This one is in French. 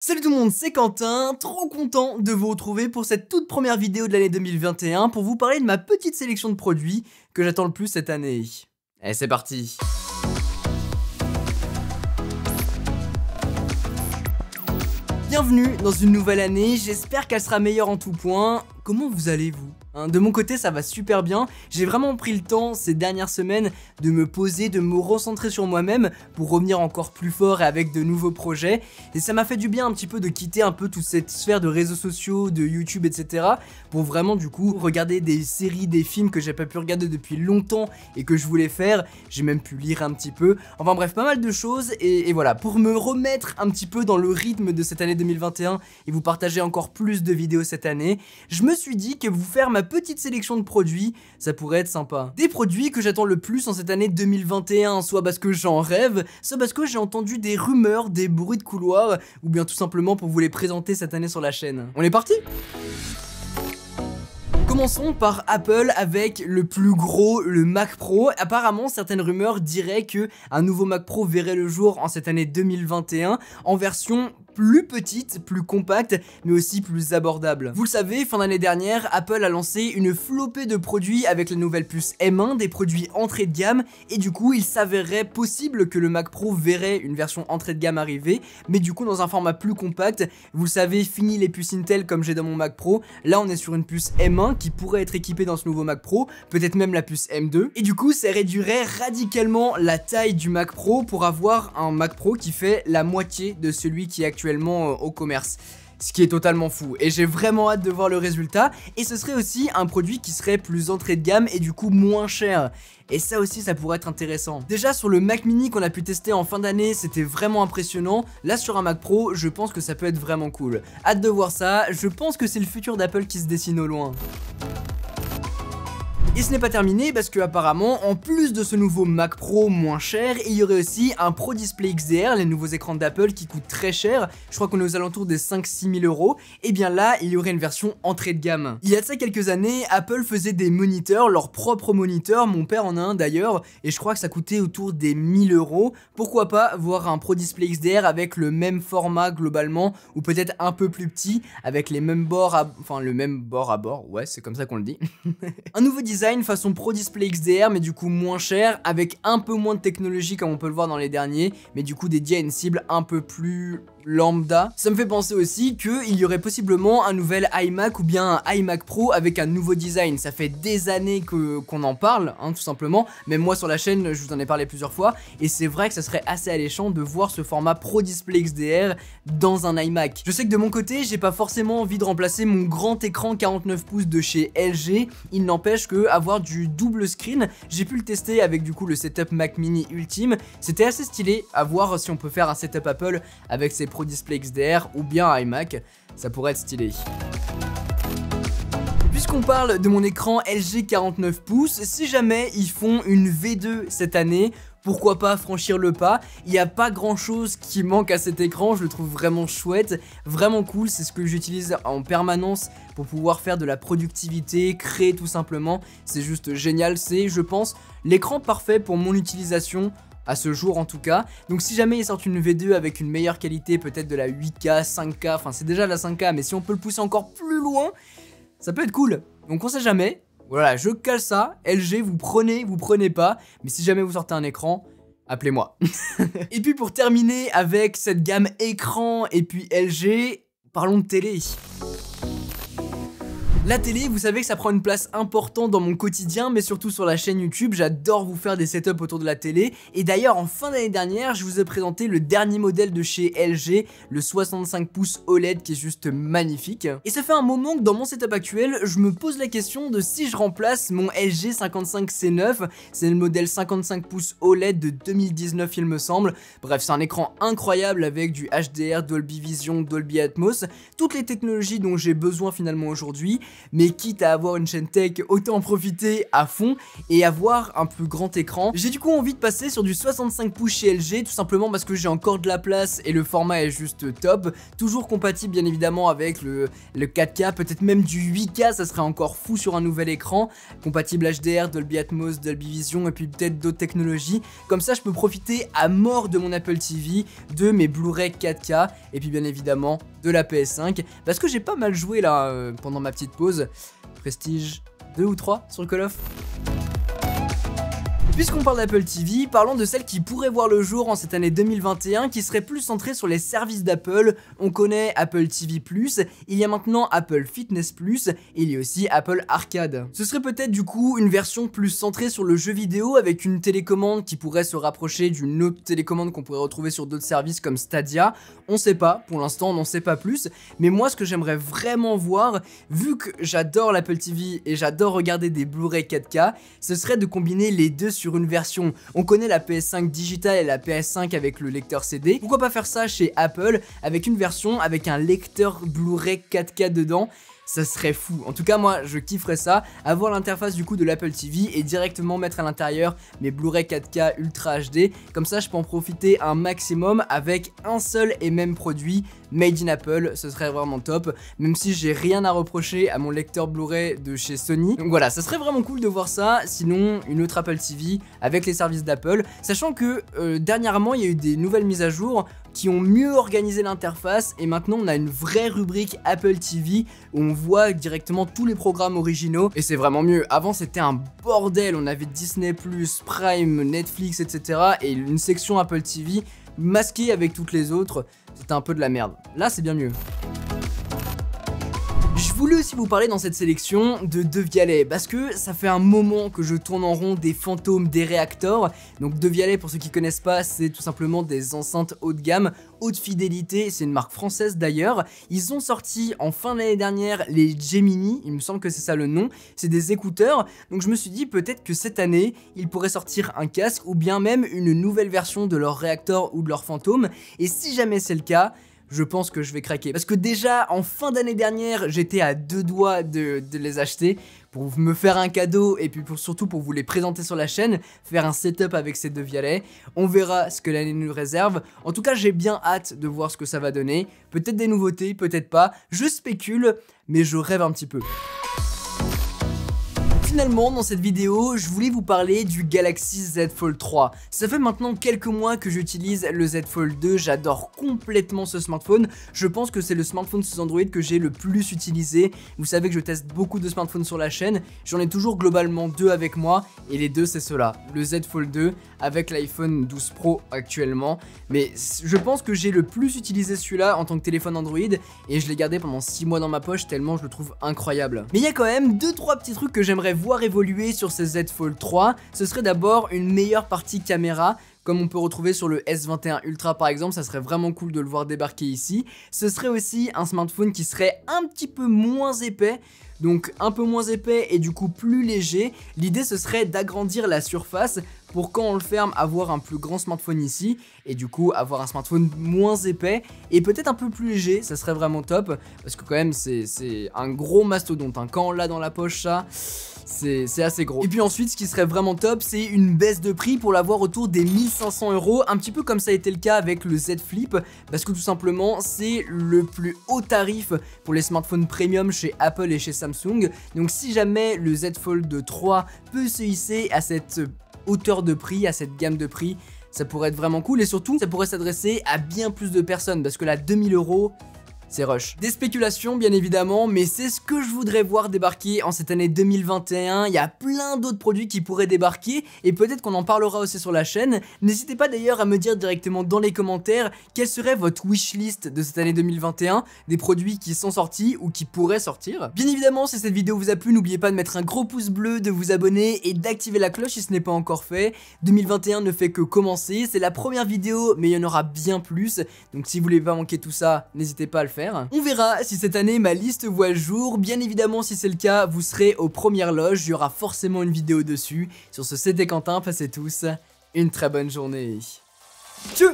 Salut tout le monde, c'est Quentin, trop content de vous retrouver pour cette toute première vidéo de l'année 2021 pour vous parler de ma petite sélection de produits que j'attends le plus cette année. Et c'est parti. Bienvenue dans une nouvelle année, j'espère qu'elle sera meilleure en tout point. Comment vous allez vous ? De mon côté ça va super bien, j'ai vraiment pris le temps ces dernières semaines de me poser, de me recentrer sur moi-même pour revenir encore plus fort et avec de nouveaux projets. Et ça m'a fait du bien un petit peu de quitter un peu toute cette sphère de réseaux sociaux, de YouTube, etc. pour vraiment du coup regarder des séries, des films que j'ai pas pu regarder depuis longtemps et que je voulais faire. J'ai même pu lire un petit peu, enfin bref pas mal de choses et voilà, pour me remettre un petit peu dans le rythme de cette année 2021 et vous partager encore plus de vidéos cette année, je me suis dit que vous faire ma petite sélection de produits, ça pourrait être sympa. Des produits que j'attends le plus en cette année 2021, soit parce que j'en rêve, soit parce que j'ai entendu des rumeurs, des bruits de couloir, ou bien tout simplement pour vous les présenter cette année sur la chaîne. On est parti ? Commençons par Apple avec le plus gros, le Mac Pro. Apparemment, certaines rumeurs diraient que un nouveau Mac Pro verrait le jour en cette année 2021 en version plus petite, plus compacte, mais aussi plus abordable. Vous le savez, fin d'année dernière, Apple a lancé une flopée de produits avec la nouvelle puce M1, des produits entrée de gamme, et du coup, il s'avérerait possible que le Mac Pro verrait une version entrée de gamme arriver, mais du coup dans un format plus compact. Vous le savez, fini les puces Intel comme j'ai dans mon Mac Pro, là on est sur une puce M1 qui pourrait être équipée dans ce nouveau Mac Pro, peut-être même la puce M2, et du coup ça réduirait radicalement la taille du Mac Pro pour avoir un Mac Pro qui fait la moitié de celui qui est actuellement au commerce. Ce qui est totalement fou et j'ai vraiment hâte de voir le résultat, et ce serait aussi un produit qui serait plus entrée de gamme et du coup moins cher. Et ça aussi ça pourrait être intéressant. Déjà sur le Mac mini qu'on a pu tester en fin d'année, c'était vraiment impressionnant. Là sur un Mac Pro, je pense que ça peut être vraiment cool. Hâte de voir ça, je pense que c'est le futur d'Apple qui se dessine au loin. Et ce n'est pas terminé parce que apparemment, en plus de ce nouveau Mac Pro moins cher, il y aurait aussi un Pro Display XDR, les nouveaux écrans d'Apple qui coûtent très cher, je crois qu'on est aux alentours des 5-6 000 euros, et bien là, il y aurait une version entrée de gamme. Il y a de ça quelques années, Apple faisait des moniteurs, leurs propres moniteurs, mon père en a un d'ailleurs, et je crois que ça coûtait autour des 1000 euros. Pourquoi pas voir un Pro Display XDR avec le même format globalement, ou peut-être un peu plus petit, avec les mêmes bords enfin le même bord à bord, ouais c'est comme ça qu'on le dit. Un nouveau design façon Pro Display XDR mais du coup moins cher, avec un peu moins de technologie comme on peut le voir dans les derniers, mais du coup dédié à une cible un peu plus lambda. Ça me fait penser aussi qu'il y aurait possiblement un nouvel iMac ou bien un iMac Pro avec un nouveau design. Ça fait des années qu'on en parle, hein, tout simplement. Même moi sur la chaîne, je vous en ai parlé plusieurs fois, et c'est vrai que ça serait assez alléchant de voir ce format Pro Display XDR dans un iMac. Je sais que de mon côté, j'ai pas forcément envie de remplacer mon grand écran 49 pouces de chez LG. Il n'empêche que avoir du double screen, j'ai pu le tester avec du coup le setup Mac Mini Ultime. C'était assez stylé à voir si on peut faire un setup Apple avec ses Pro Display XDR ou bien un iMac, ça pourrait être stylé. Puisqu'on parle de mon écran LG 49 pouces, si jamais ils font une V2 cette année, pourquoi pas franchir le pas. Il n'y a pas grand chose qui manque à cet écran, je le trouve vraiment chouette, vraiment cool, c'est ce que j'utilise en permanence pour pouvoir faire de la productivité, créer tout simplement, c'est juste génial, c'est je pense l'écran parfait pour mon utilisation à ce jour en tout cas. Donc si jamais ils sortent une V2 avec une meilleure qualité, peut-être de la 8K, 5K, enfin c'est déjà la 5K, mais si on peut le pousser encore plus loin, ça peut être cool. Donc on sait jamais. Voilà, je cale ça. LG, vous prenez pas. Mais si jamais vous sortez un écran, appelez-moi. Et puis pour terminer avec cette gamme écran et puis LG, parlons de télé. La télé, vous savez que ça prend une place importante dans mon quotidien, mais surtout sur la chaîne YouTube, j'adore vous faire des setups autour de la télé. Et d'ailleurs, en fin d'année dernière, je vous ai présenté le dernier modèle de chez LG, le 65 pouces OLED qui est juste magnifique. Et ça fait un moment que dans mon setup actuel, je me pose la question de si je remplace mon LG 55C9, c'est le modèle 55 pouces OLED de 2019 il me semble. Bref, c'est un écran incroyable avec du HDR, Dolby Vision, Dolby Atmos, toutes les technologies dont j'ai besoin finalement aujourd'hui. mais quitte à avoir une chaîne tech, autant en profiter à fond et avoir un plus grand écran. J'ai du coup envie de passer sur du 65 pouces chez LG, tout simplement parce que j'ai encore de la place et le format est juste top, toujours compatible bien évidemment avec le 4K, peut-être même du 8K, ça serait encore fou sur un nouvel écran, compatible HDR, Dolby Atmos, Dolby Vision et puis peut-être d'autres technologies. Comme ça je peux profiter à mort de mon Apple TV, de mes Blu-ray 4K et puis bien évidemment de la PS5, parce que j'ai pas mal joué là pendant ma petite pause. Prestige 2 ou 3 sur le Call of. Puisqu'on parle d'Apple TV, parlons de celle qui pourrait voir le jour en cette année 2021, qui serait plus centrée sur les services d'Apple. On connaît Apple TV+, il y a maintenant Apple Fitness+, et il y a aussi Apple Arcade. Ce serait peut-être du coup une version plus centrée sur le jeu vidéo, avec une télécommande qui pourrait se rapprocher d'une autre télécommande qu'on pourrait retrouver sur d'autres services comme Stadia. On sait pas, pour l'instant on n'en sait pas plus, mais moi ce que j'aimerais vraiment voir, vu que j'adore l'Apple TV et j'adore regarder des Blu-ray 4K, ce serait de combiner les deux sur une version. On connaît la PS5 digitale et la PS5 avec le lecteur CD. Pourquoi pas faire ça chez Apple avec une version avec un lecteur Blu-ray 4K dedans? Ça serait fou. En tout cas moi je kifferais ça, avoir l'interface du coup de l'Apple TV et directement mettre à l'intérieur mes Blu-ray 4K Ultra HD. Comme ça je peux en profiter un maximum avec un seul et même produit made in Apple. Ce serait vraiment top, même si j'ai rien à reprocher à mon lecteur Blu-ray de chez Sony. Donc voilà, ça serait vraiment cool de voir ça. Sinon une autre Apple TV avec les services d'Apple, sachant que dernièrement il y a eu des nouvelles mises à jour qui ont mieux organisé l'interface et maintenant on a une vraie rubrique Apple TV où on voit directement tous les programmes originaux et c'est vraiment mieux. Avant c'était un bordel, on avait Disney+, Prime, Netflix, etc. et une section Apple TV masquée avec toutes les autres, c'était un peu de la merde. Là c'est bien mieux. Je voulais aussi vous parler dans cette sélection de Devialet parce que ça fait un moment que je tourne en rond des fantômes, des réactors. Donc Devialet, pour ceux qui connaissent pas, c'est tout simplement des enceintes haut de gamme, haute fidélité, c'est une marque française d'ailleurs. Ils ont sorti en fin d'année dernière les Gemini, il me semble que c'est ça le nom, c'est des écouteurs. Donc je me suis dit peut-être que cette année, ils pourraient sortir un casque ou bien même une nouvelle version de leur réacteur ou de leur fantôme. Et si jamais c'est le cas, je pense que je vais craquer. Parce que déjà, en fin d'année dernière, j'étais à 2 doigts de les acheter pour me faire un cadeau et puis surtout pour vous les présenter sur la chaîne, faire un setup avec ces Devialet. On verra ce que l'année nous réserve. En tout cas, j'ai bien hâte de voir ce que ça va donner. Peut-être des nouveautés, peut-être pas. Je spécule, mais je rêve un petit peu. Finalement, dans cette vidéo, je voulais vous parler du Galaxy Z Fold 3. Ça fait maintenant quelques mois que j'utilise le Z Fold 2, j'adore complètement ce smartphone. Je pense que c'est le smartphone sous Android que j'ai le plus utilisé. Vous savez que je teste beaucoup de smartphones sur la chaîne, j'en ai toujours globalement 2 avec moi, et les deux c'est ceux-là. Le Z Fold 2 avec l'iPhone 12 Pro actuellement, mais je pense que j'ai le plus utilisé celui-là en tant que téléphone Android, et je l'ai gardé pendant 6 mois dans ma poche tellement je le trouve incroyable. Mais il y a quand même 2-3 petits trucs que j'aimerais voir évoluer sur ces Z Fold 3, ce serait d'abord une meilleure partie caméra, comme on peut retrouver sur le S21 Ultra par exemple, ça serait vraiment cool de le voir débarquer ici. Ce serait aussi un smartphone qui serait un petit peu moins épais, donc un peu moins épais et du coup plus léger. L'idée ce serait d'agrandir la surface pour quand on le ferme avoir un plus grand smartphone ici et du coup avoir un smartphone moins épais et peut-être un peu plus léger, ça serait vraiment top parce que quand même c'est un gros mastodonte, hein. Quand on l'a dans la poche ça c'est assez gros. Et puis ensuite ce qui serait vraiment top c'est une baisse de prix pour l'avoir autour des 1500 €, un petit peu comme ça a été le cas avec le Z Flip parce que tout simplement c'est le plus haut tarif pour les smartphones premium chez Apple et chez Samsung. Donc si jamais le Z Fold 3 peut se hisser à cette hauteur de prix, à cette gamme de prix, ça pourrait être vraiment cool et surtout ça pourrait s'adresser à bien plus de personnes parce que là 2000 €, c'est rush. Des spéculations bien évidemment, mais c'est ce que je voudrais voir débarquer en cette année 2021. Il y a plein d'autres produits qui pourraient débarquer et peut-être qu'on en parlera aussi sur la chaîne. N'hésitez pas d'ailleurs à me dire directement dans les commentaires quelle serait votre wishlist de cette année 2021, des produits qui sont sortis ou qui pourraient sortir. Bien évidemment, si cette vidéo vous a plu, n'oubliez pas de mettre un gros pouce bleu, de vous abonner et d'activer la cloche si ce n'est pas encore fait. 2021 ne fait que commencer, c'est la première vidéo mais il y en aura bien plus, donc si vous voulez pas manquer tout ça, n'hésitez pas à le faire. On verra si cette année ma liste voit le jour. Bien évidemment si c'est le cas, vous serez aux premières loges, il y aura forcément une vidéo dessus. Sur ce, c'était Quentin, passez tous une très bonne journée. Tchou!